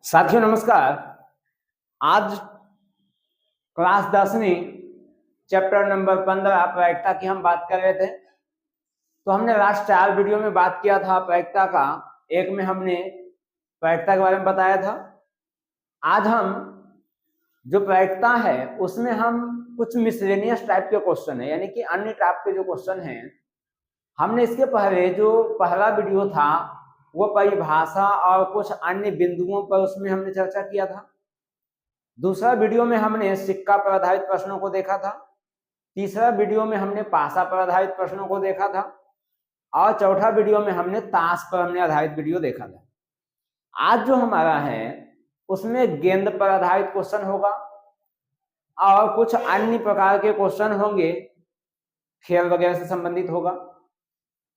साथियों नमस्कार। आज क्लास 10वीं चैप्टर नंबर 15 प्रायिकता की हम बात कर रहे थे। तो हमने लास्ट 4 वीडियो में बात किया था प्रायिकता का। एक में हमने प्रायिकता के बारे में बताया था। आज हम जो प्रायिकता है उसमें हम कुछ मिसलेनियस टाइप के क्वेश्चन है, यानी कि अन्य टाइप के जो क्वेश्चन हैं, हमने इसके पहले जो पहला वीडियो था वो परिभाषा और कुछ अन्य बिंदुओं पर उसमें हमने चर्चा किया था। दूसरा वीडियो में हमने सिक्का पर आधारित प्रश्नों को देखा था। तीसरा वीडियो में हमने पासा पर आधारित प्रश्नों को देखा था और चौथा वीडियो में हमने ताश पर हमने आधारित वीडियो देखा था। आज जो हमारा है उसमें गेंद पर आधारित क्वेश्चन होगा और कुछ अन्य प्रकार के क्वेश्चन होंगे, खेल वगैरह से संबंधित होगा।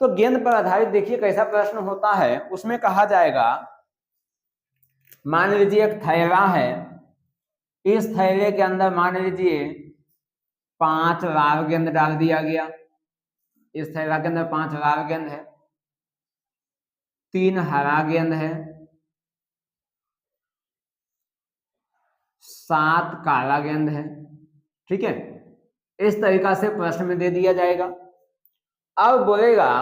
तो गेंद पर आधारित देखिए कैसा प्रश्न होता है। उसमें कहा जाएगा, मान लीजिए एक थैला है, इस थैले के अंदर मान लीजिए 5 लाल गेंद डाल दिया गया। इस थैला के अंदर 5 लाल गेंद है, 3 हरा गेंद है, 7 काला गेंद है। ठीक है, इस तरीका से प्रश्न में दे दिया जाएगा। अब बोलेगा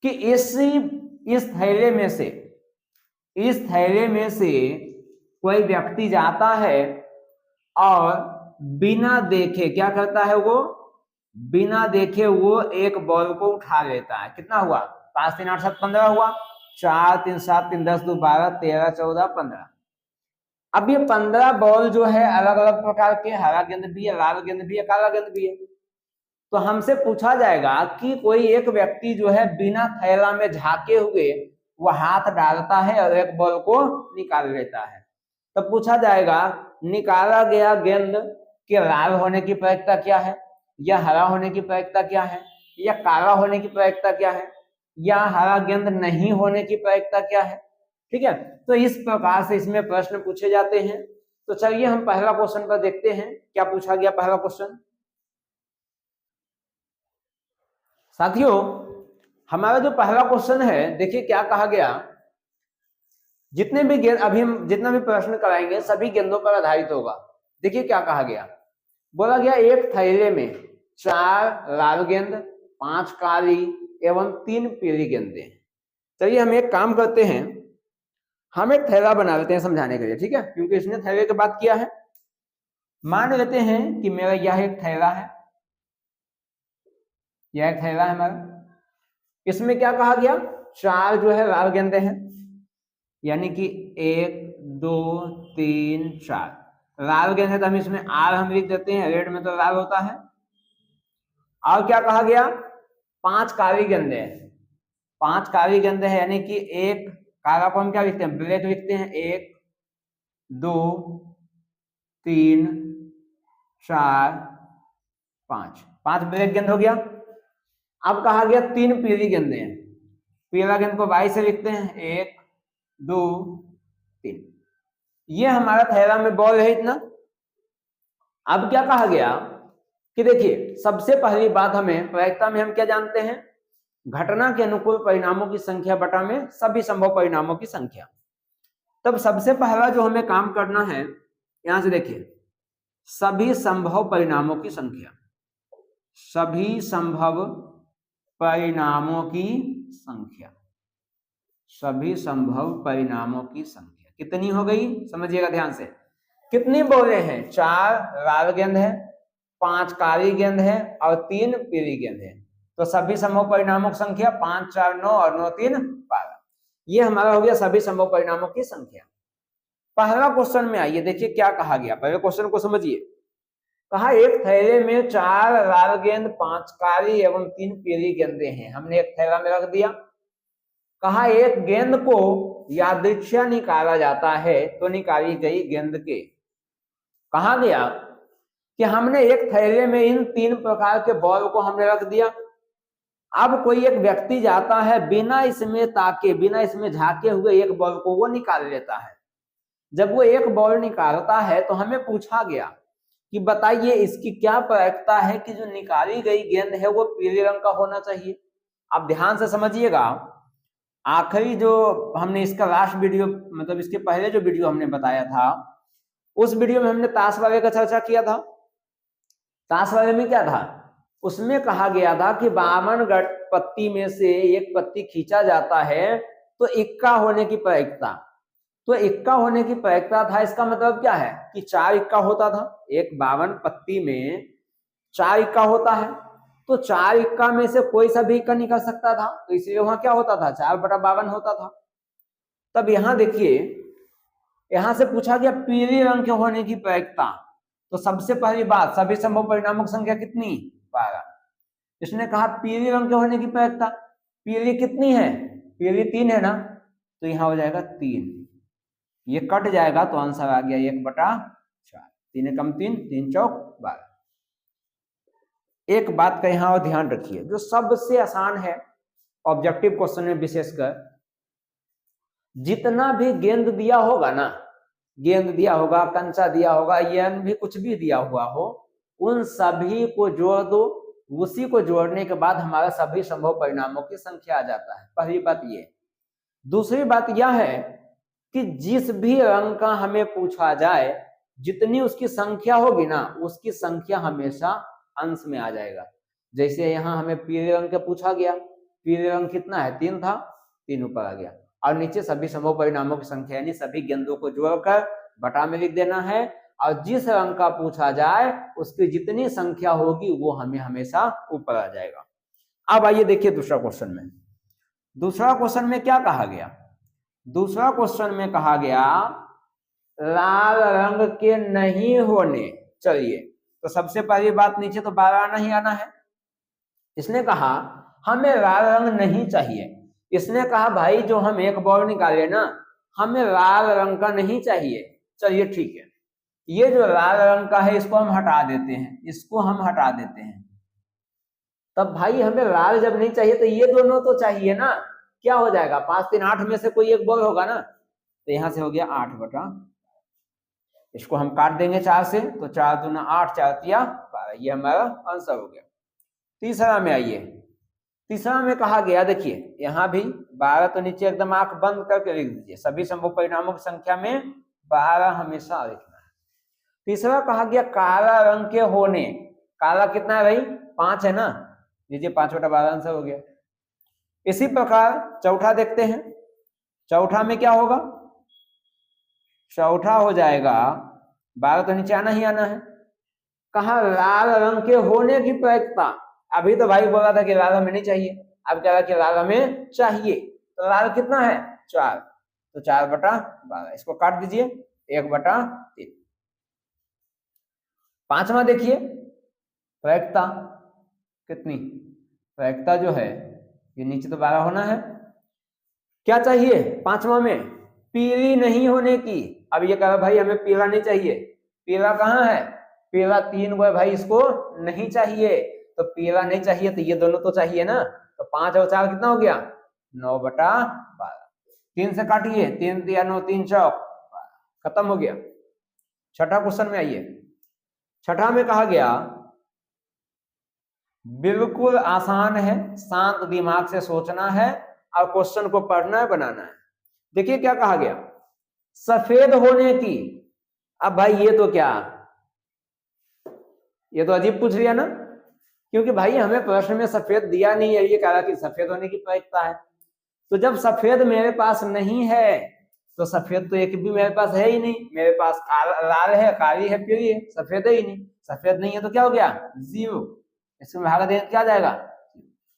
कि इस थैले में से कोई व्यक्ति जाता है और बिना देखे क्या करता है, वो बिना देखे वो एक बॉल को उठा लेता है। कितना हुआ? 5 3 8 7 15 हुआ। 4 3 7 3 10 2 12 13 14 15। अब ये 15 बॉल जो है अलग अलग प्रकार के, हरा गेंद भी है, लाल गेंद भी है, काला गेंद भी है। तो हमसे पूछा जाएगा कि कोई एक व्यक्ति जो है बिना थैला में झाके हुए वो हाथ डालता है और एक बॉल को निकाल लेता है। तो पूछा जाएगा निकाला गया गेंद के लाल होने की प्रायिकता क्या है, या हरा होने की प्रायिकता क्या है, या काला होने की प्रायिकता क्या है, या हरा गेंद नहीं होने की प्रायिकता क्या है। ठीक है, तो इस प्रकार से इसमें प्रश्न पूछे जाते हैं। तो चलिए हम पहला क्वेश्चन पर देखते हैं क्या पूछा गया। पहला क्वेश्चन साथियों, हमारा जो पहला क्वेश्चन है, देखिए क्या कहा गया। जितने भी गेंद अभी हम जितना भी प्रश्न कराएंगे सभी गेंदों पर आधारित होगा। देखिए क्या कहा गया, बोला गया एक थैले में 4 लाल गेंद, 5 काली एवं 3 पीली गेंदें। चलिए हम एक काम करते हैं, हम एक थैला बना लेते हैं समझाने के लिए। ठीक है, क्योंकि इसने थैले की बात किया है। मान लेते हैं कि मेरा यह एक थैला है, यह एक थैला है हमारा। इसमें क्या कहा गया, 4 जो है लाल गेंदे हैं, यानी कि 1 2 3 4 लाल गेंद है। तो हम इसमें आर हम लिख देते हैं, रेड में तो लाल होता है। और क्या कहा गया, 5 काली गेंदे हैं। 5 काली गेंदे हैं, यानी कि एक काला को हम क्या लिखते हैं, ब्लैक लिखते हैं। 1 2 3 4 5 ब्लैक गेंद हो गया। अब कहा गया 3 पीली गेंदे हैं। पीला गेंद को वाई से लिखते हैं, 1 2 3। ये हमारा थैला में बॉल है इतना। अब क्या कहा गया कि देखिए सबसे पहली बात, हमें प्रायिकता में हम क्या जानते हैं, घटना के अनुकूल परिणामों की संख्या बटा में सभी संभव परिणामों की संख्या। तब सबसे पहला जो हमें काम करना है, यहां से देखिए सभी संभव परिणामों की संख्या। सभी संभव परिणामों की संख्या, सभी संभव परिणामों की संख्या कितनी हो गई, समझिएगा ध्यान से। कितनी बोले हैं, 4 लाल गेंद है, 5 काली गेंद है और 3 पीली गेंद है। तो सभी संभव परिणामों की संख्या 5 4 9 और 9 3 12। ये हमारा हो गया सभी संभव परिणामों की संख्या। पहला क्वेश्चन में आइए, देखिए क्या कहा गया। पहले क्वेश्चन को समझिए। कहा एक थैले में 4 लाल गेंद, 5 काली एवं 3 पीली गेंदें हैं। हमने एक थैला में रख दिया। कहा एक गेंद को यादृच्छिक निकाला जाता है, तो निकाली गई गेंद के। कहा गया कि हमने एक थैले में इन 3 प्रकार के बॉल को हमने रख दिया। अब कोई एक व्यक्ति जाता है, बिना इसमें ताके, बिना इसमें झाके हुए एक बॉल को वो निकाल लेता है। जब वो एक बॉल निकालता है तो हमें पूछा गया कि बताइए इसकी क्या प्रायिकता है कि जो निकाली गई गेंद है वो पीले रंग का होना चाहिए। अब ध्यान से समझिएगा, आखिरी जो हमने इसका लास्ट वीडियो, मतलब इसके पहले जो वीडियो हमने बताया था, उस वीडियो में हमने ताश वाले का चर्चा किया था। ताश वाले में क्या था, उसमें कहा गया था कि 52 पत्ती में से एक पत्ती खींचा जाता है तो इक्का होने की प्रायिकता, तो इक्का होने की प्रायिकता था। इसका मतलब क्या है कि 4 इक्का होता था, एक 52 पत्ती में 4 इक्का होता है, तो 4 इक्का में से कोई सा भी इक्का निकल सकता था, तो इसलिए वहां क्या होता था, 4/52 होता था। तब यहां देखिए, यहां से पूछा गया पीले रंग के होने की प्रायिकता, तो सबसे पहली बात सभी संभव परिणामों की संख्या कितनी, 12। इसने कहा पीले रंग के होने की प्रायिकता, पीली कितनी है, पीली 3 है ना, तो यहां हो जाएगा 3, ये कट जाएगा तो आंसर आ गया 1/4। 3 कम 3, 3 चौक 12। एक बात का यहां और ध्यान रखिए, जो सबसे आसान है ऑब्जेक्टिव क्वेश्चन में विशेषकर, जितना भी गेंद दिया होगा ना, गेंद दिया होगा, कंचा दिया होगा, या भी कुछ भी दिया हुआ हो, उन सभी को जोड़ दो, उसी को जोड़ने के बाद हमारा सभी संभव परिणामों की संख्या आ जाता है। पहली बात ये। दूसरी बात यह है कि जिस भी रंग का हमें पूछा जाए, जितनी उसकी संख्या होगी ना, उसकी संख्या हमेशा अंश में आ जाएगा। जैसे यहाँ हमें पीले रंग का पूछा गया, पीले रंग कितना है, 3 था, 3 ऊपर आ गया, और नीचे सभी संभव परिणामों की संख्या यानी सभी गेंदों को जोड़कर बटा में लिख देना है, और जिस रंग का पूछा जाए उसकी जितनी संख्या होगी वो हमें हमेशा ऊपर आ जाएगा। अब आइए देखिए दूसरा क्वेश्चन में। दूसरा क्वेश्चन में क्या कहा गया, दूसरा क्वेश्चन में कहा गया लाल रंग के नहीं होने। चलिए, तो सबसे पहली बात नीचे तो 12 आना ही आना है। इसने कहा हमें लाल रंग नहीं चाहिए। इसने कहा भाई जो हम एक बॉल निकाले ना, हमें लाल रंग का नहीं चाहिए। चलिए ठीक है, ये जो लाल रंग का है इसको हम हटा देते हैं, इसको हम हटा देते हैं। तब भाई हमें लाल जब नहीं चाहिए तो ये दोनों तो चाहिए ना। क्या हो जाएगा, 5 3 8 में से कोई एक बॉल होगा ना, तो यहां से हो गया 8/, इसको हम काट देंगे 4 से, तो 4 दूना 8, 4 तिया 12, ये हमारा आंसर हो गया। तीसरा में आइए, तीसरा में कहा गया, देखिए यहां भी 12 तो नीचे एकदम आंख बंद करके लिख दीजिए, सभी संभव परिणामों की संख्या में 12 हमेशा लिखना है। तीसरा कहा गया काला रंग के होने। काला कितना है भाई, 5 है ना, लीजिए 5/12 आंसर हो गया। इसी प्रकार चौथा देखते हैं, चौथा में क्या होगा, चौथा हो जाएगा 12 तो नीचे आना ही आना है। कहा लाल रंग के होने की प्रायिकता, अभी तो भाई बोला था कि लाल हमें नहीं चाहिए, अब कह रहा कि लाल हमें चाहिए, तो लाल कितना है 4, तो 4/12, इसको काट दीजिए 1/3। पांचवा देखिए प्रायिकता कितनी, प्रायिकता जो है ये नीचे तो 12 होना है, क्या चाहिए पांचवा में, पीली नहीं होने की। अब ये कहा भाई हमें पीला नहीं चाहिए, पीला कहाँ है, पीला 3 को है भाई, इसको नहीं चाहिए, तो पीला नहीं चाहिए तो ये दोनों तो चाहिए ना, तो 5 और 4 कितना हो गया 9/12। 3 से काटिए, 3 दिया 9, 3 चौक 12, खत्म हो गया। छठा क्वेश्चन में आइए, छठा में कहा गया बिल्कुल आसान है, शांत दिमाग से सोचना है और क्वेश्चन को पढ़ना है, बनाना है। देखिए क्या कहा गया, सफेद होने की। अब भाई ये तो क्या, ये तो अजीब पूछ लिया ना, क्योंकि भाई हमें प्रश्न में सफेद दिया नहीं है, ये कह रहा कि सफेद होने की प्रायिकता है। तो जब सफेद मेरे पास नहीं है तो सफेद तो एक भी मेरे पास है ही नहीं, मेरे पास लाल है, काली है, पीली है, सफेद है ही नहीं। सफेद नहीं है तो क्या हो गया 0, इसमें भागा देंगे क्या जाएगा।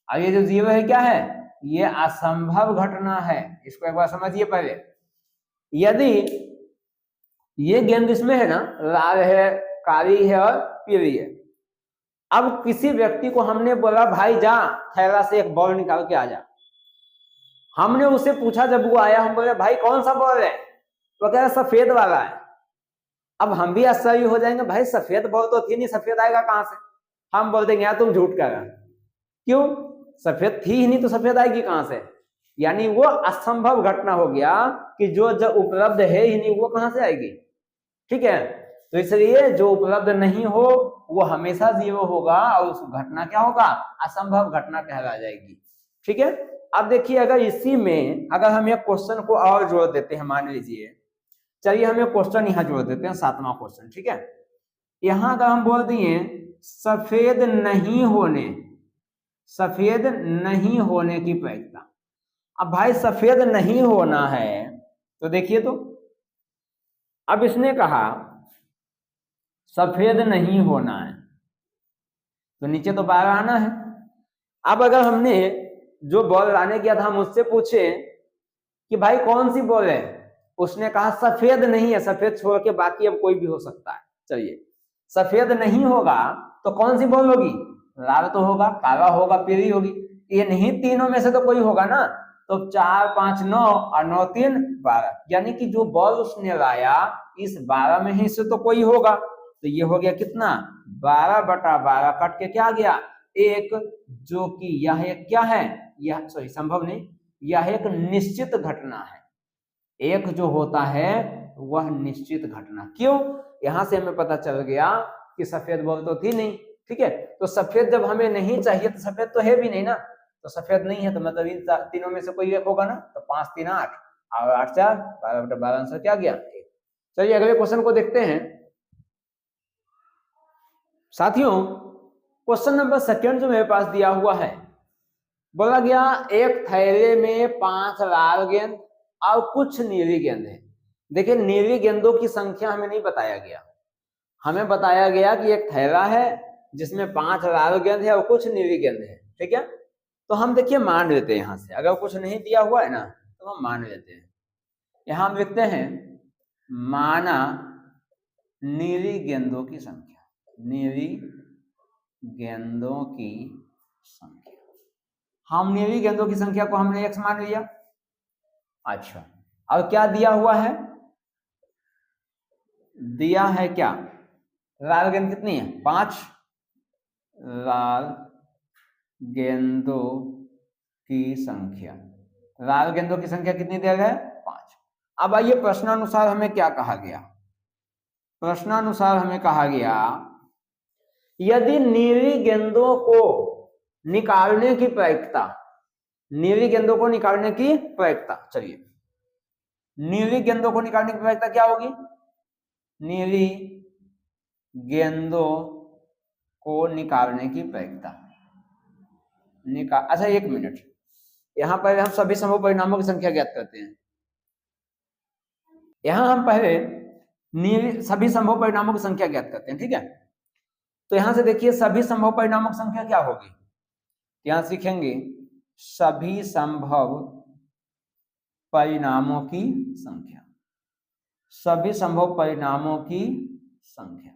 अब ये जो 0 है क्या है, ये असंभव घटना है, इसको एक बार समझिए पहले। यदि ये गेंद इसमें है ना, लाल है, काली है और पीली है, अब किसी व्यक्ति को हमने बोला भाई जा थैला से एक बॉल निकाल के आ जा, हमने उसे पूछा, जब वो आया हम बोले भाई कौन सा बॉल है, वो कह रहा सफेद वाला है। अब हम भी आश्चर्य हो जाएंगे, भाई सफेद बॉल तो थी नहीं, सफेद आएगा कहां से। हम बोल देंगे यार तुम झूठ कह रहे, क्यों, सफेद थी ही नहीं तो सफेद आएगी कहां से। यानी वो असंभव घटना हो गया कि जो उपलब्ध है ही नहीं वो कहां से आएगी। ठीक है, तो इसलिए जो उपलब्ध नहीं हो वो हमेशा 0 होगा और उस घटना क्या होगा, असंभव घटना कहला जाएगी। ठीक है, अब देखिए अगर इसी में अगर हम एक क्वेश्चन को और जोड़ देते हैं, मान लीजिए, चलिए हम एक क्वेश्चन यहाँ जोड़ देते हैं, 7वां क्वेश्चन, ठीक है। यहाँ अगर हम बोल दिए सफेद नहीं होने, सफेद नहीं होने की प्रायिकता। अब भाई सफेद नहीं होना है तो देखिए, तो अब इसने कहा सफेद नहीं होना है तो नीचे तो 12 आना है। अब अगर हमने जो बॉल लाने किया था हम उससे पूछे कि भाई कौन सी बॉल है, उसने कहा सफेद नहीं है, सफेद छोड़ के बाकी अब कोई भी हो सकता है। चलिए सफेद नहीं होगा तो कौन सी बॉल होगी, लाल तो होगा, काला होगा, पीली होगी, ये नहीं तीनों में से तो कोई होगा ना। तो 4 5 9 और 9 3 12, यानी कि जो बॉल उसने लाया इस 12 में ही से तो कोई होगा। तो ये हो गया कितना, 12/12 कट के क्या आ गया, 1, जो कि यह एक क्या है, यह सॉरी संभव नहीं, यह एक निश्चित घटना है। एक जो होता है वह निश्चित घटना। क्यों, यहां से हमें पता चल गया कि सफेद बॉल तो थी नहीं, ठीक है। तो सफेद जब हमें नहीं चाहिए तो सफेद तो है भी नहीं ना, तो सफेद नहीं है तो मतलब इन तीनों में से कोई एक होगा ना। तो 5 3 8 और 8 4 12/12 आंसर क्या गया, 1। चलिए अगले क्वेश्चन को देखते हैं साथियों। क्वेश्चन नंबर 2 जो मेरे पास दिया हुआ है, बोला गया एक थैले में 5 लाल गेंद और कुछ नीली गेंद है। देखिए नीली गेंदों की संख्या हमें नहीं बताया गया, हमें बताया गया कि एक थैला है जिसमें 5 लाल गेंद है और कुछ नीली गेंद है, ठीक है। तो हम देखिए मान लेते हैं, यहां से अगर कुछ नहीं दिया हुआ है ना तो हम मान लेते हैं। यहां हम लिखते हैं माना नीली गेंदों की संख्या, नीली गेंदों की संख्या। हम नीली गेंदों की संख्या को हमने x मान लिया। अच्छा अब क्या दिया हुआ है, दिया है क्या, लाल गेंद कितनी है, 5। लाल गेंदों की संख्या, लाल गेंदों की संख्या कितनी दिया गया है, 5। अब आइए प्रश्नानुसार हमें क्या कहा गया, प्रश्नानुसार हमें कहा गया यदि नीली गेंदों को निकालने की प्रायिकता, नीली गेंदों को निकालने की प्रायिकता, चलिए नीली गेंदों को निकालने की प्रायिकता क्या होगी, नीली गेंदों को निकालने की प्रायिकता अच्छा 1 मिनट, यहां पर हम सभी संभव परिणामों की संख्या ज्ञात करते हैं। यहां हम पहले नीली सभी संभव परिणामों की संख्या ज्ञात करते हैं, ठीक है। तो यहां से देखिए सभी संभव परिणामों की संख्या क्या होगी, यहां सीखेंगे सभी संभव परिणामों की संख्या, सभी संभव परिणामों की संख्या।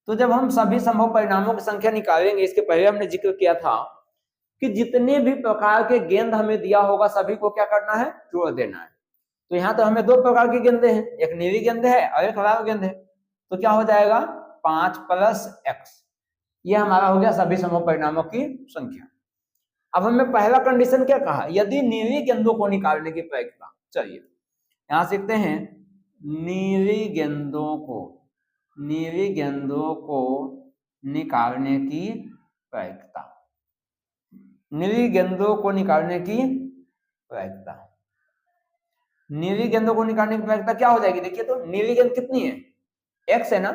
तो जब हम सभी संभव परिणामों की संख्या निकालेंगे, इसके पहले हमने जिक्र किया था कि जितने भी प्रकार के गेंद हमें दिया होगा सभी को क्या करना है, जोड़ देना है। तो यहाँ तो हमें 2 प्रकार की गेंदें हैं, एक नीली गेंद है और एक लाल गेंद है। तो क्या हो जाएगा 5 + x, ये हमारा हो गया सभी संभव परिणामों की संख्या। अब हमें पहला कंडीशन क्या कहा, यदि नीली गेंदों को निकालने की प्रायिकता। चलिए यहां सीखते हैं नीली गेंदों को, नीली गेंदों को निकालने की प्रायिकता, नीली गेंदों को निकालने की प्रायिकता, नीली गेंदों को निकालने की प्रायिकता क्या हो जाएगी, देखिए तो नीली गेंद कितनी है, x है ना,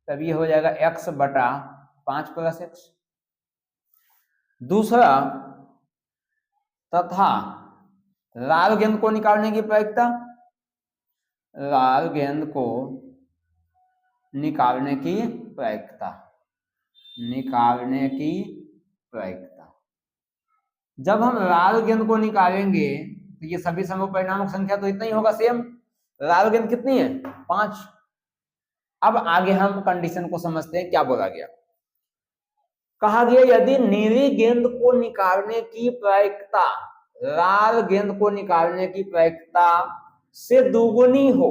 तब ये हो जाएगा x/5 + x। दूसरा तथा लाल गेंद को निकालने की प्रायिकता, लाल गेंद को निकालने की प्रायिकता, निकालने की प्रायिकता। जब हम लाल गेंद को निकालेंगे तो ये सभी संभव परिणामों की संख्या तो इतना ही होगा, सेम। लाल गेंद कितनी है, 5। अब आगे हम कंडीशन को समझते हैं, क्या बोला गया, कहा गया यदि नीली गेंद को निकालने की प्रायिकता लाल गेंद को निकालने की प्रायिकता से दोगुनी हो,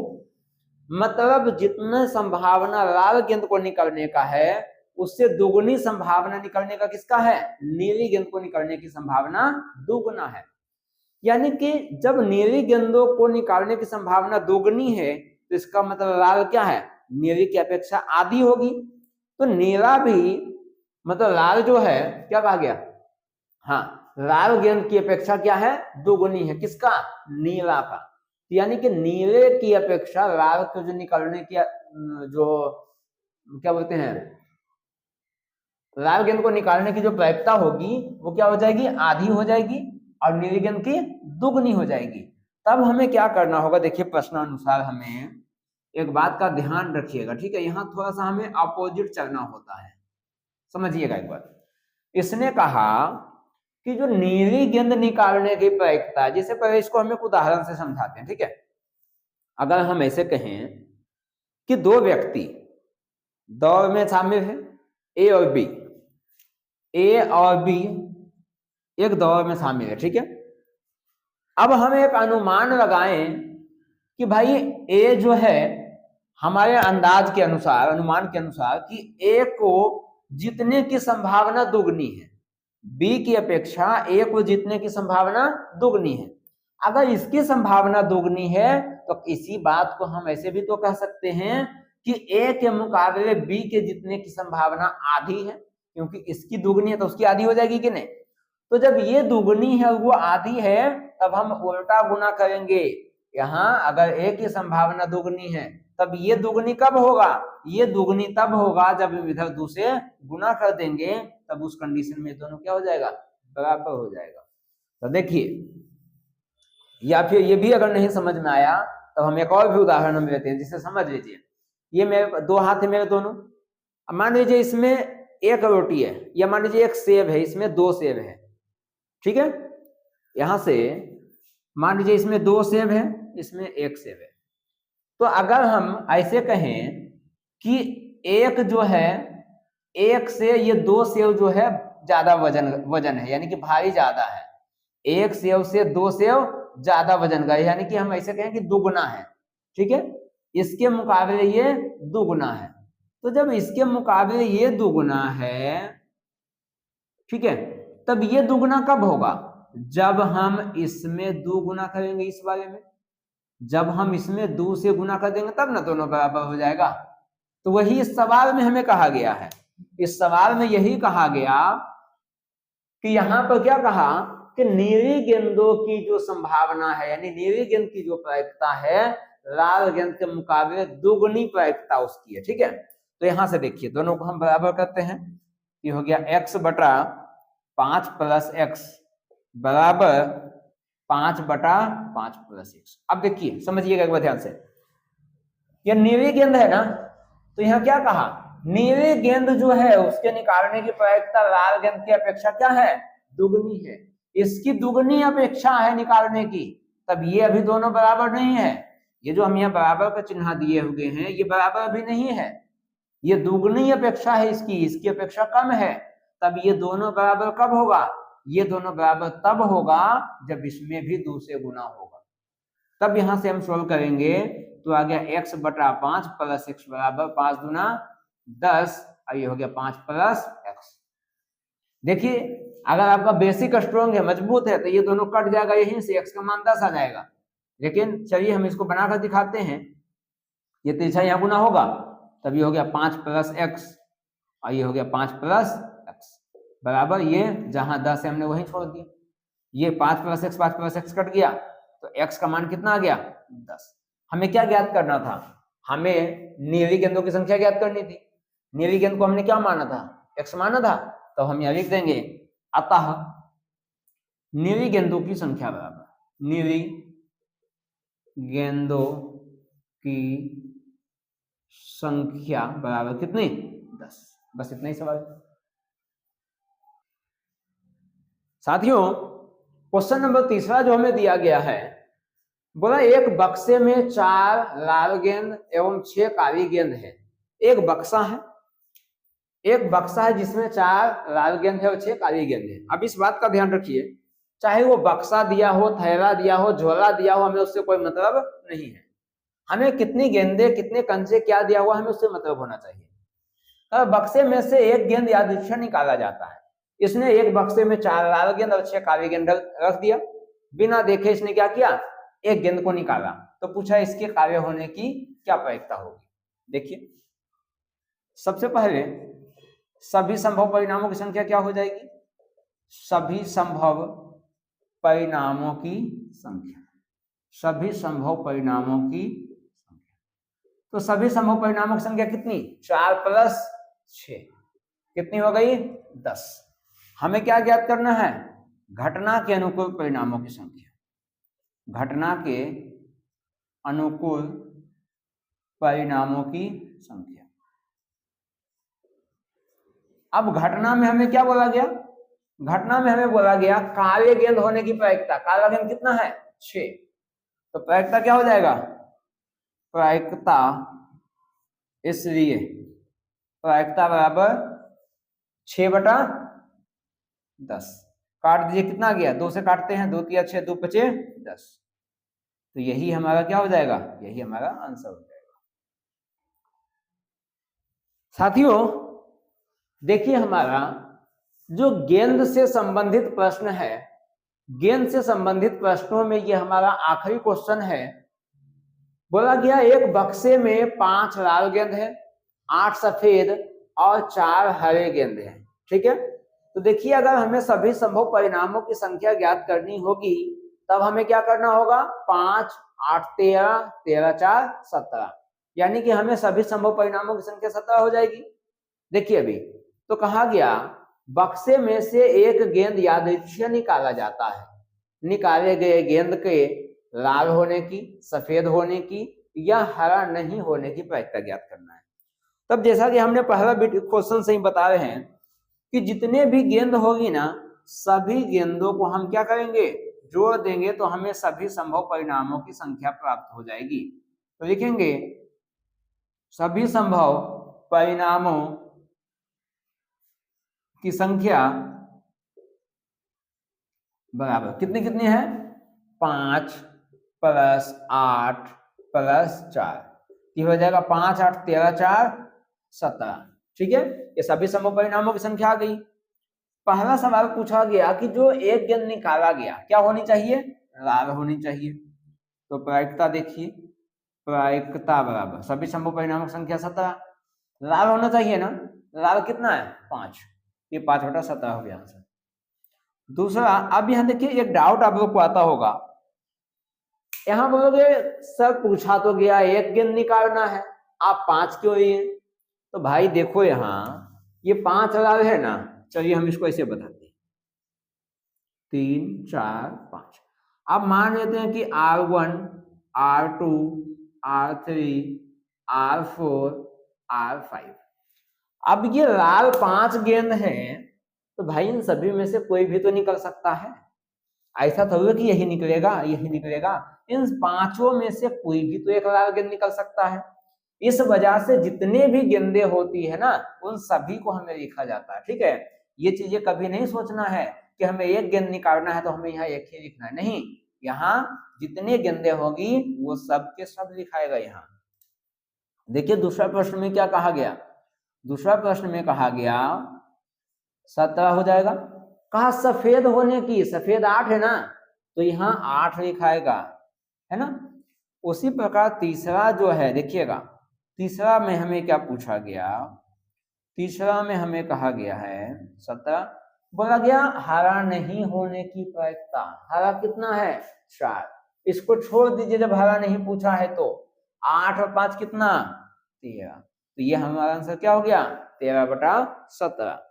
मतलब जितना संभावना लाल गेंद को निकालने का है उससे दोगुनी संभावना निकलने का किसका है, नीली गेंद को निकलने की संभावना दोगुना है। यानी कि जब नीली गेंदों को निकालने की संभावना दोगुनी है तो इसका मतलब लाल क्या है, नीली की अपेक्षा आधी होगी। तो नीला भी मतलब लाल जो है क्या कहा गया, हाँ लाल गेंद की अपेक्षा क्या है, दुगुनी है। किसका, नीला का। यानी कि नीले की अपेक्षा लाल को जो निकलने की जो क्या बोलते हैं, लाल गेंद को निकालने की जो प्रायिकता होगी वो क्या हो जाएगी, आधी हो जाएगी, और नीली गेंद की दुगनी हो जाएगी। तब हमें क्या करना होगा, देखिए प्रश्नानुसार हमें एक बात का ध्यान रखिएगा, ठीक है। यहाँ थोड़ा सा हमें अपोजिट चलना होता है, समझिएगा एक बात। इसने कहा कि जो नीली गेंद निकालने की प्रायिकता, जैसे पहले इसको हम एक उदाहरण से समझाते हैं, ठीक है। अगर हम ऐसे कहें कि दो व्यक्ति दौड़ में शामिल है, ए और बी, ए और बी एक दौड़ में शामिल है, ठीक है। अब हम एक अनुमान लगाएं कि भाई ए जो है हमारे अंदाज के अनुसार, अनुमान के अनुसार कि ए को जीतने की संभावना दुगनी है, बी की अपेक्षा ए को जीतने की संभावना दुगनी है। अगर इसकी संभावना दुगनी है तो इसी बात को हम ऐसे भी तो कह सकते हैं कि ए के मुकाबले बी के जीतने की संभावना आधी है, क्योंकि इसकी दुगनी है तो उसकी आधी हो जाएगी कि नहीं। तो जब ये दुगनी है वो आधी है, तब हम उल्टा गुना करेंगे। यहाँ अगर ए की संभावना दुगनी है तब ये दुगनी कब होगा, ये दुगनी तब होगा जब इधर दो से गुना कर देंगे, तब उस कंडीशन में दोनों क्या हो जाएगा, बराबर हो जाएगा। तो देखिए, या फिर ये भी अगर नहीं समझ में आया तो हम एक और भी उदाहरण हम लेते हैं जिसे समझ लीजिए। ये मेरे दो हाथ है मेरे दोनों, मान लीजिए इसमें एक रोटी है, या मान लीजिए एक सेब है, इसमें दो सेब है, ठीक है। यहां से मान लीजिए इसमें दो सेब है, इसमें एक सेब है। तो अगर हम ऐसे कहें कि एक जो है, एक से ये दो सेब जो है ज्यादा वजन है, यानी कि भारी ज्यादा है, एक सेब से दो सेब ज्यादा वजन का है, यानी कि हम ऐसे कहें कि दुगुना है, ठीक है। इसके मुकाबले ये दुगुना है। तो जब इसके मुकाबले ये दुगुना है, ठीक है, तब ये दुगुना कब होगा, जब हम इसमें दो गुना करेंगे इस वाले में, जब हम इसमें दो से गुना कर देंगे तब ना दोनों बराबर हो जाएगा। तो वही इस सवाल में हमें कहा गया है, इस सवाल में यही कहा गया कि यहां पर क्या कहा कि नीली गेंदों की जो संभावना है, यानी नीली गेंद की जो प्रायिकता है लाल गेंद के मुकाबले दुगनी प्रायिकता उसकी है, ठीक है। तो यहां से देखिए दोनों को हम बराबर करते हैं, ये हो गया x बटा 5 प्लस x बराबर 5 बटा 5 प्लस x। अब देखिए समझिएगा एक बार ध्यान से, ये नीली गेंद है ना, तो यहाँ क्या कहा, नीली गेंद जो है उसके निकालने की प्रायिकता लाल गेंद की अपेक्षा क्या है, दुगनी है। इसकी दुगनी अपेक्षा है निकालने की, तब ये अभी दोनों बराबर नहीं है। ये जो हम यहाँ बराबर का चिन्ह दिए हुए हैं ये बराबर अभी नहीं है, ये दुगनी अपेक्षा है इसकी, इसकी अपेक्षा कम है। तब ये दोनों बराबर कब होगा, ये दोनों बराबर तब होगा जब इसमें भी 2 से गुना होगा। तब यहां से हम सोल्व करेंगे तो आ गया x बटा 5 प्लस x बराबर 5 दूना 10, और ये हो गया 5 प्लस x। देखिए अगर आपका बेसिक स्ट्रॉन्ग है, मजबूत है, तो ये दोनों कट जाएगा, यहीं से x का मान 10 आ जाएगा। लेकिन चलिए हम इसको बनाकर दिखाते हैं, ये तिरछा यहाँ गुना होगा, तब ये हो गया 5 प्लस x, और ये हो गया 5 प्लस x बराबर, ये जहां 10 है हमने वहीं छोड़ दिया, ये 5 प्लस x कट गया, तो x का मान कितना आ गया 10। हमें क्या ज्ञात करना था, हमें नीली गेंदों की संख्या ज्ञात करनी थी। नीली गेंद को हमने क्या माना था, x माना था, तो हम यह लिख देंगे अतः नीली गेंदों की संख्या बराबर, नीली गेंदों की संख्या बराबर कितनी 10। बस इतना ही सवाल। साथियों क्वेश्चन नंबर तीसरा जो हमें दिया गया है, बोला एक बक्से में 4 लाल गेंद एवं 6 काली गेंद है। एक बक्सा है जिसमें 4 लाल गेंद है और 6 काली गेंद है। अब इस बात का ध्यान रखिए, चाहे वो बक्सा दिया हो, थैला दिया हो, झोला दिया हो, हमें उससे कोई मतलब नहीं है। हमें कितनी गेंदे, कितने कंचे, क्या दिया हुआ, हमें उससे मतलब होना चाहिए। बक्से में से एक गेंद यादृच्छिक निकाला जाता है। इसने एक बक्से में 4 लाल गेंद और 6 काली गेंद रख दिया, बिना देखे इसने क्या किया, एक गेंद को निकाला। तो पूछा इसके कार्य होने की क्या प्रायिकता होगी। देखिए सबसे पहले सभी संभव परिणामों की संख्या क्या हो जाएगी, सभी संभव परिणामों की संख्या, सभी संभव परिणामों की संख्या। तो सभी संभव परिणामों की संख्या कितनी? 4 + 6 कितनी हो गई? 10। हमें क्या ज्ञात करना है? घटना के अनुकूल परिणामों की संख्या, घटना के अनुकूल परिणामों की संख्या। अब घटना में हमें क्या बोला गया? घटना में हमें बोला गया कार्य गेंद होने की प्रायिकता, कार्य गेंद कितना है? 6। तो प्रायिकता क्या हो जाएगा? प्रायिकता, इसलिए प्रायिकता बराबर 6/10। काट दीजिए, कितना गया? 2 से काटते हैं, 2 × 6, 2 × 5 = 10। तो यही हमारा क्या हो जाएगा? यही हमारा आंसर हो जाएगा। साथियों देखिए, हमारा जो गेंद से संबंधित प्रश्न है, गेंद से संबंधित प्रश्नों में ये हमारा आखिरी क्वेश्चन है। बोला गया एक बक्से में 5 लाल गेंद है, 8 सफेद और 4 हरे गेंद है। ठीक है, तो देखिए अगर हमें सभी संभव परिणामों की संख्या ज्ञात करनी होगी तब हमें क्या करना होगा? 5, 8, 13, 13, 4, 17, यानी कि हमें सभी संभव परिणामों की संख्या 17 हो जाएगी। देखिए अभी तो कहा गया बक्से में से एक गेंद यादृच्छिक निकाला जाता है, निकाले गए गेंद के लाल होने की, सफेद होने की या हरा नहीं होने की प्रायिकता ज्ञात करना है। तब जैसा कि हमने पहला क्वेश्चन से ही बता रहे हैं कि जितने भी गेंद होगी ना, सभी गेंदों को हम क्या करेंगे? जोड़ देंगे तो हमें सभी संभव परिणामों की संख्या प्राप्त हो जाएगी। तो लिखेंगे सभी संभव परिणामों की संख्या बराबर कितनी कितनी है? 5 + 8 + 4, ये हो जाएगा 5, 8, 13, 4, 17। ठीक है, ये सभी संभव परिणामों की संख्या आ गई। पहला सवाल पूछा गया कि जो एक गेंद निकाला गया क्या होनी चाहिए? लाल होनी चाहिए। तो प्रायिकता देखिए, प्रायिकता बराबर सभी संभव परिणामों की संख्या 17, लाल होना चाहिए ना, लाल कितना है? 5, ये 5/17 हो गया आंसर। दूसरा, अब यहां देखिए एक डाउट आप लोग को आता होगा, यहां बोलोगे सर पूछा तो गया एक गेंद निकालना है, आप 5 क्यों लिए? तो भाई देखो यहाँ ये 5 लाल है ना, चलिए हम इसको ऐसे बताते हैं 3, 4, 5। अब मान लेते हैं कि R1, R2, R3, R4, R5। अब ये लाल 5 गेंद हैं, तो भाई इन सभी में से कोई भी तो निकल सकता है। ऐसा थोड़ी कि यही निकलेगा यही निकलेगा, इन 5 में से कोई भी तो एक लाल गेंद निकल सकता है। इस वजह से जितने भी गेंदें होती है ना, उन सभी को हमें लिखा जाता है। ठीक है, ये चीजें कभी नहीं सोचना है कि हमें एक गेंद निकालना है तो हमें यहाँ एक ही लिखना है, नहीं, यहाँ जितने गेंदें होगी वो सब के सब लिखाएगा। यहाँ देखिए दूसरा प्रश्न में क्या कहा गया? दूसरा प्रश्न में कहा गया 17 हो जाएगा। कहा सफेद होने की, सफेद 8 है ना, तो यहाँ 8 लिखाएगा, है ना। उसी प्रकार तीसरा जो है देखिएगा, तीसरा में हमें क्या पूछा गया? तीसरा में हमें कहा गया है 17, बोला गया हरा नहीं होने की प्रायिकता, हरा कितना है? 4। इसको छोड़ दीजिए, जब हरा नहीं पूछा है तो 8 और 5 कितना? 13। तो ये हमारा आंसर क्या हो गया? 13/17।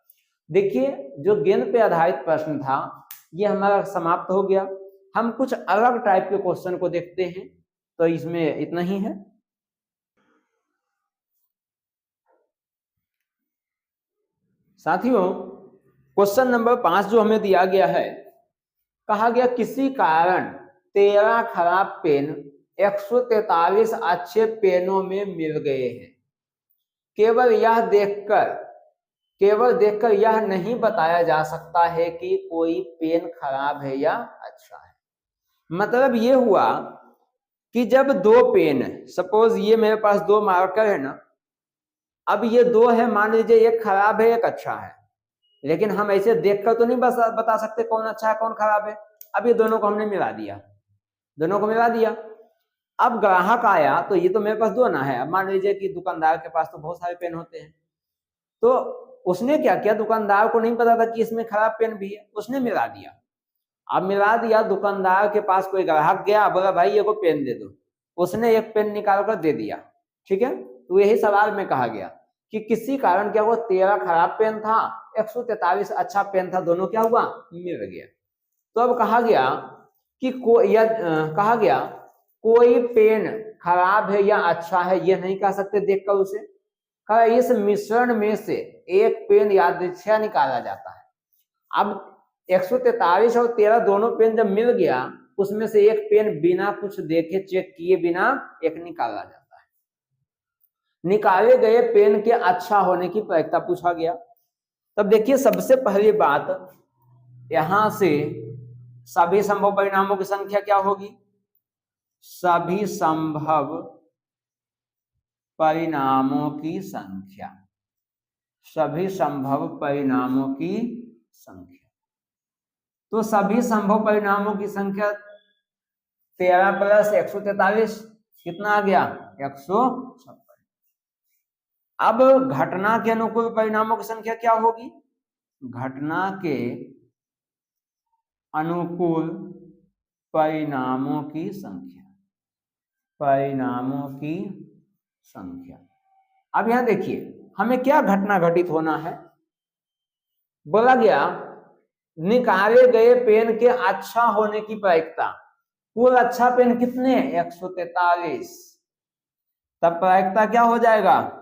देखिए जो गेंद पे आधारित प्रश्न था ये हमारा समाप्त हो गया। हम कुछ अलग टाइप के क्वेश्चन को देखते हैं, तो इसमें इतना ही है। साथियों क्वेश्चन नंबर 5 जो हमें दिया गया है, कहा गया किसी कारण 13 खराब पेन 143 अच्छे पेनों में मिल गए हैं। केवल देखकर यह नहीं बताया जा सकता है कि कोई पेन खराब है या अच्छा है। मतलब ये हुआ कि जब 2 पेन, सपोज ये मेरे पास 2 मार्कर है ना, अब ये 2 है, मान लीजिए एक खराब है एक अच्छा है, लेकिन हम ऐसे देखकर तो नहीं बता सकते कौन अच्छा है कौन खराब है। अब ये दोनों को हमने मिला दिया, दोनों को मिला दिया। अब ग्राहक आया तो ये तो मेरे पास 2 ना है, अब मान लीजिए कि दुकानदार के पास तो बहुत सारे पेन होते हैं, तो उसने क्या किया, दुकानदार को नहीं पता था कि इसमें खराब पेन भी है, उसने मिला दिया। अब मिला दिया, दुकानदार के पास कोई ग्राहक गया, बोला भाई ये को पेन दे दो, उसने एक पेन निकाल कर दे दिया। ठीक है, तो यही सवाल में कहा गया कि किसी कारण क्या हुआ, 13 खराब पेन था, 143 अच्छा पेन था, दोनों क्या हुआ, मिल गया। तो अब कहा गया कि कहा गया कोई पेन खराब है या अच्छा है ये नहीं कह सकते देखकर उसे, कहा इस मिश्रण में से एक पेन यादृच्छिक निकाला जाता है। अब 143 और 13 दोनों पेन जब मिल गया, उसमें से एक पेन बिना कुछ देखे चेक किए बिना एक निकाला जाता है। निकाले गए पेन के अच्छा होने की प्रायिकता पूछा गया। तब देखिए सबसे पहली बात, यहां से सभी संभव परिणामों की संख्या क्या होगी, सभी संभव परिणामों की संख्या, सभी संभव परिणामों की संख्या। तो सभी संभव परिणामों की संख्या 13 प्लस 143 कितना आ गया, 156। अब घटना के अनुकूल परिणामों की संख्या क्या होगी, घटना के अनुकूल परिणामों की संख्या, परिणामों की संख्या। अब यहां देखिए हमें क्या घटना घटित होना है, बोला गया निकाले गए पेन के अच्छा होने की प्रायिकता, कुल अच्छा पेन कितने, 143। तब प्रायिकता क्या हो जाएगा,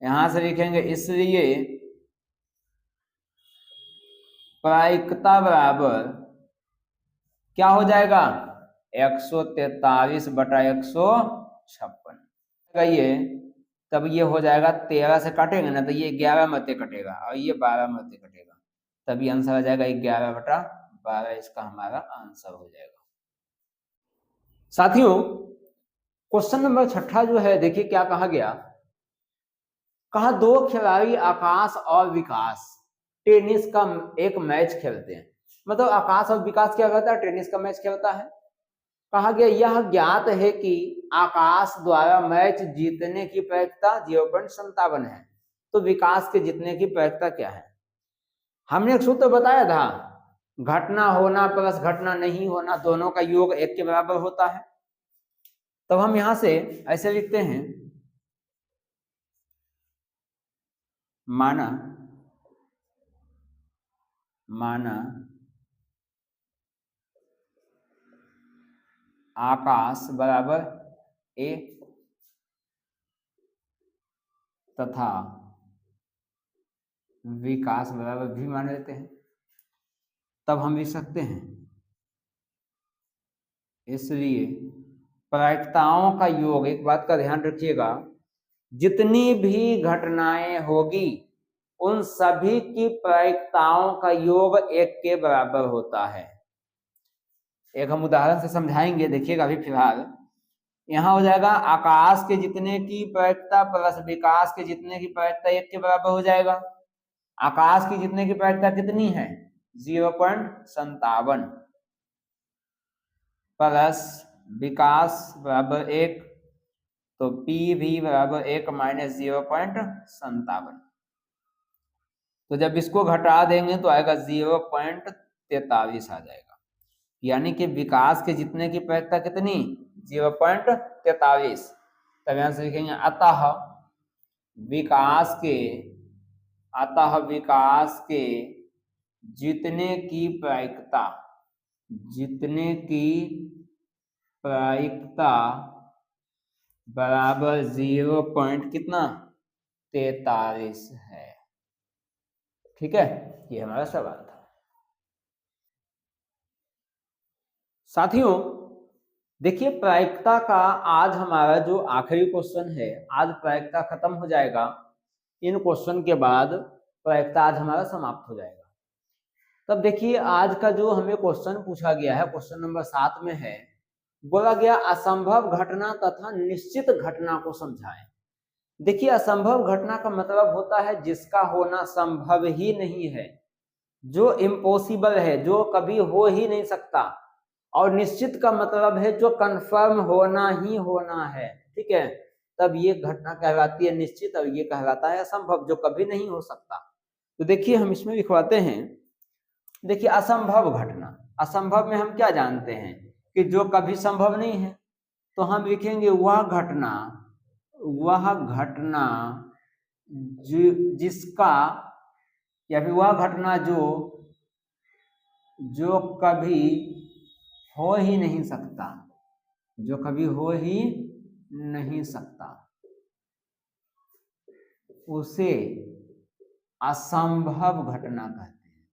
यहां से लिखेंगे, इसलिए प्रायिकता बराबर क्या हो जाएगा, 143 बटा 156। ये तब ये हो जाएगा, 13 से काटेंगे ना तो ये 11 मते कटेगा और ये 12 मते कटेगा, तभी आंसर आ जाएगा 11 बटा 12, इसका हमारा आंसर हो जाएगा। साथियों क्वेश्चन नंबर 6 जो है, देखिए क्या कहा गया, कहा दो खिलाड़ी आकाश और विकास टेनिस का एक मैच खेलते हैं। मतलब आकाश और विकास क्या करता है, टेनिस का मैच खेलता है। कहा गया यह ज्ञात है कि आकाश द्वारा मैच जीतने की प्रायिकता 0.57 है, तो विकास के जीतने की प्रायिकता क्या है। हमने एक सूत्र बताया था, घटना होना प्लस घटना नहीं होना दोनों का योग 1 के बराबर होता है। तब हम यहां से ऐसे लिखते हैं, माना आकाश बराबर ए तथा विकास बराबर भी मान लेते हैं। तब हम लिख सकते हैं, इसलिए प्रायिकताओं का योग, एक बात का ध्यान रखिएगा, जितनी भी घटनाएं होगी उन सभी की प्रायिकताओं का योग 1 के बराबर होता है। एक हम उदाहरण से समझाएंगे, देखिएगा। अभी फिलहाल यहां हो जाएगा आकाश के जितने की प्रायिकता प्लस विकास के जितने की प्रायिकता 1 के बराबर हो जाएगा। आकाश की जितने की प्रायिकता कितनी है, 0.57 प्लस विकास बराबर 1, तो P भी बराबर 1 माइनस 0.57। तो जब इसको घटा देंगे तो आएगा 0.43 आ जाएगा। यानी कि विकास के जितने की प्रायिकता कितनी, 0.43। तब यहां से लिखेंगे अतः विकास के जितने की प्रायिकता बराबर 0.43 है। ठीक है, ये हमारा सवाल था। साथियों देखिए प्रायिकता का आज हमारा जो आखिरी क्वेश्चन है, आज प्रायिकता खत्म हो जाएगा। इन क्वेश्चन के बाद प्रायिकता आज हमारा समाप्त हो जाएगा। तब देखिए आज का जो हमें क्वेश्चन पूछा गया है, क्वेश्चन नंबर 7 में है, बोला गया असंभव घटना तथा निश्चित घटना को समझाएं। देखिए असंभव घटना का मतलब होता है जिसका होना संभव ही नहीं है, जो इम्पॉसिबल है, जो कभी हो ही नहीं सकता। और निश्चित का मतलब है जो कंफर्म होना ही होना है। ठीक है, तब ये घटना कहलाती है निश्चित और ये कहलाता है असंभव, जो कभी नहीं हो सकता। तो देखिए हम इसमें लिखवाते हैं, देखिए असंभव घटना, असंभव में हम क्या जानते हैं कि जो कभी संभव नहीं है, तो हम लिखेंगे वह घटना जिसका, या फिर वह घटना जो कभी हो ही नहीं सकता, जो कभी हो ही नहीं सकता, उसे असंभव घटना कहते हैं,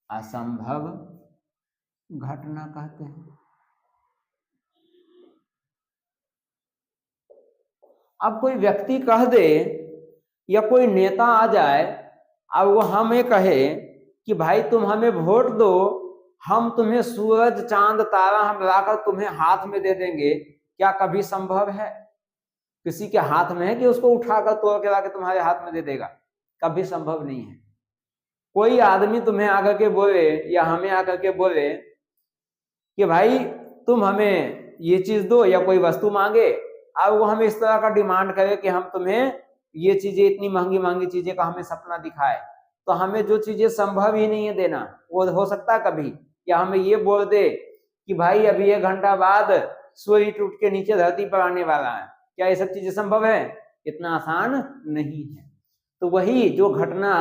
असंभव घटना कहते हैं। अब कोई व्यक्ति कह दे या कोई नेता आ जाए, अब वो हमें कहे कि भाई तुम हमें वोट दो, हम तुम्हें सूरज चांद तारा हम लाकर तुम्हें हाथ में दे देंगे, क्या कभी संभव है? किसी के हाथ में है कि उसको उठाकर तोड़ के लाकर तुम्हारे हाथ में दे देगा? कभी संभव नहीं है। कोई आदमी तुम्हें आकर के बोले या हमें आकर के बोले कि भाई तुम हमें ये चीज दो, या कोई वस्तु मांगे, अब वो हमें इस तरह का डिमांड करे कि हम तुम्हें ये चीजें, इतनी महंगी महंगी चीजें का हमें सपना दिखाए, तो हमें जो चीजें संभव ही नहीं है देना, वो हो सकता है कभी? या हमें ये बोल दे कि भाई अभी 1 घंटा बाद सूर्य टूट के नीचे धरती पर आने वाला है, क्या ये सब चीजें संभव है? इतना आसान नहीं है। तो वही जो घटना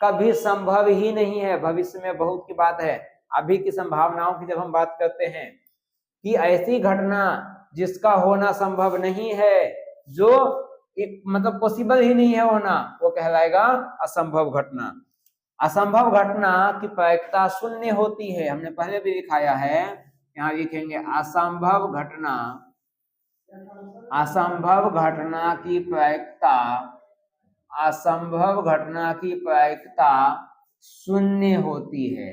कभी संभव ही नहीं है, भविष्य में बहुत की बात है, अभी की संभावनाओं की जब हम बात करते हैं कि ऐसी घटना जिसका होना संभव नहीं है, जो एक मतलब पॉसिबल ही नहीं है होना, वो कहलाएगा असंभव घटना। असंभव घटना की प्रायिकता शून्य होती है, हमने पहले भी दिखाया है, यहाँ लिखेंगे असंभव घटना, असंभव घटना की प्रायिकता, असंभव घटना की प्रायिकता शून्य होती है,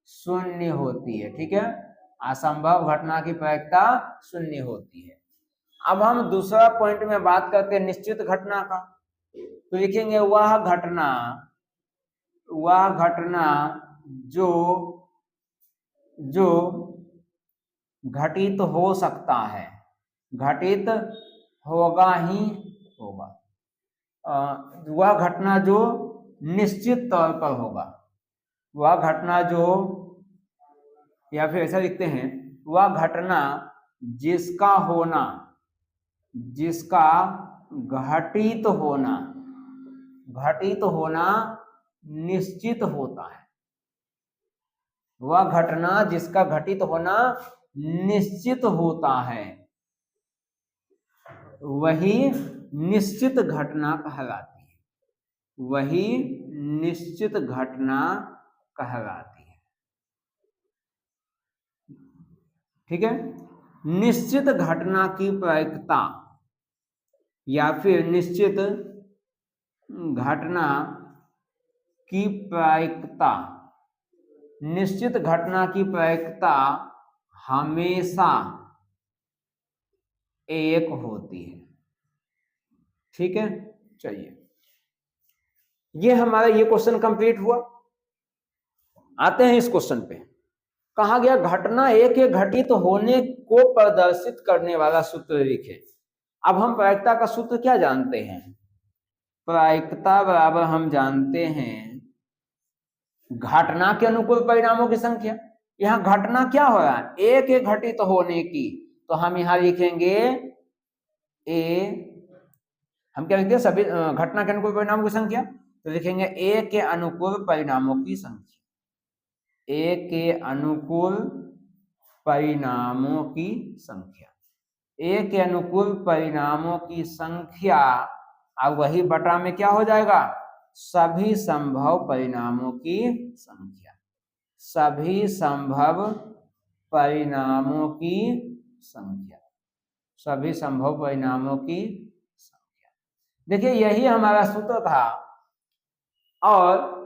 शून्य होती है, ठीक है। असंभव घटना की प्रायिकता शून्य होती है। अब हम दूसरा पॉइंट में बात करते हैं निश्चित घटना का, तो लिखेंगे वह घटना जो घटित हो सकता है, घटित होगा ही होगा, वह घटना जो निश्चित तौर पर होगा, वह घटना जो, या फिर ऐसा लिखते हैं वह घटना जिसका होना, जिसका घटित होना, घटित होना निश्चित होता है, वह घटना जिसका घटित होना निश्चित होता है, वही निश्चित घटना कहलाती है, वही निश्चित घटना कहलाती है, ठीक है। निश्चित घटना की प्रायिकता या फिर निश्चित घटना की प्रायिकता, निश्चित घटना की प्रायिकता हमेशा एक होती है, ठीक है। चलिए ये हमारा ये क्वेश्चन कंप्लीट हुआ। आते हैं इस क्वेश्चन पे, कहा गया घटना एक के घटित होने को प्रदर्शित करने वाला सूत्र लिखे। अब हम प्रायिकता का सूत्र क्या जानते हैं? प्रायिकता बराबर हम जानते हैं घटना के अनुकूल परिणामों की संख्या। यहाँ घटना क्या हो रहा है? एक के घटित होने की, तो हम यहाँ लिखेंगे हम क्या लिखते हैं? सभी घटना के अनुकूल परिणामों की संख्या, तो लिखेंगे ए के अनुकूल परिणामों की संख्या, ए के अनुकूल परिणामों की संख्या, ए के अनुकूल परिणामों की संख्या, अब वही बटा में क्या हो जाएगा? सभी संभव परिणामों की संख्या, सभी संभव परिणामों की संख्या, सभी संभव परिणामों की संख्या। देखिए यही हमारा सूत्र था। और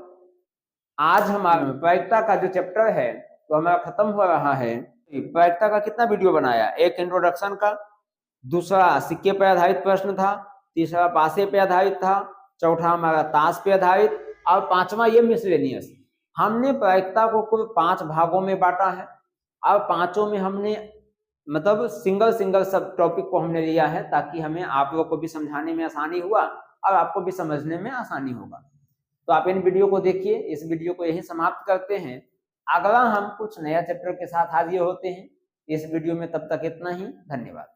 आज हमारा प्रायिकता का जो चैप्टर है तो हमारा खत्म हो रहा है। प्रायिकता का कितना वीडियो बनाया? एक इंट्रोडक्शन का, दूसरा सिक्के पर आधारित प्रश्न था, तीसरा पासे पे आधारित था, चौथा हमारा ताश पे आधारित, और पांचवा ये मिसलेनियस। हमने प्रायिकता को कुल 5 भागों में बांटा है, और पांचों में हमने मतलब सिंगल सिंगल सब टॉपिक को हमने लिया है ताकि हमें आप लोग को भी समझाने में आसानी हुआ और आपको भी समझने में आसानी होगा। तो आप इन वीडियो को देखिए। इस वीडियो को यही समाप्त करते हैं। अगला हम कुछ नया चैप्टर के साथ हाजिर होते हैं इस वीडियो में। तब तक इतना ही, धन्यवाद।